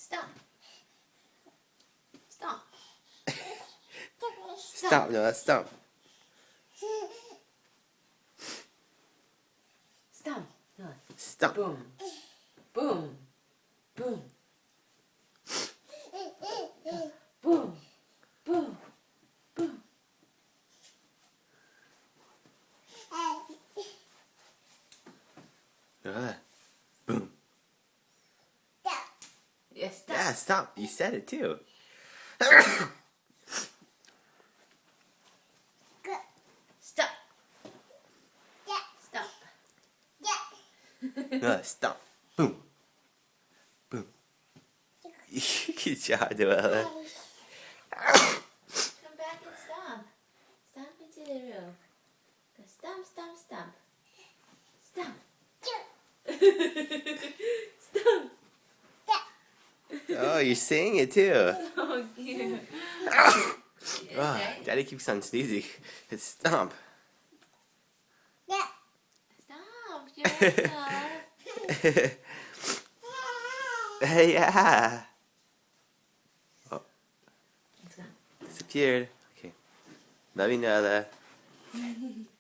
Stop. Stop. Stop, Noah, stop. Stop. Noah. Stop. Boom. Boom. Boom. Boom. Boom. Boom. Noah. Boom. Yes, stop. Yeah, stop. You said it too. Stop. Stop. Noah, stop. Boom. Boom. Good job, Noah. Come back and stomp. Stomp into the room. Go stomp, stomp, stomp. Stomp. Stomp. Oh, you're saying it too. Oh, cute. Oh, Daddy keeps on sneezing. It's stomp. Stop. You're stop. Yeah. Oh, It's gone. disappeared. Okay. Love you, Noah.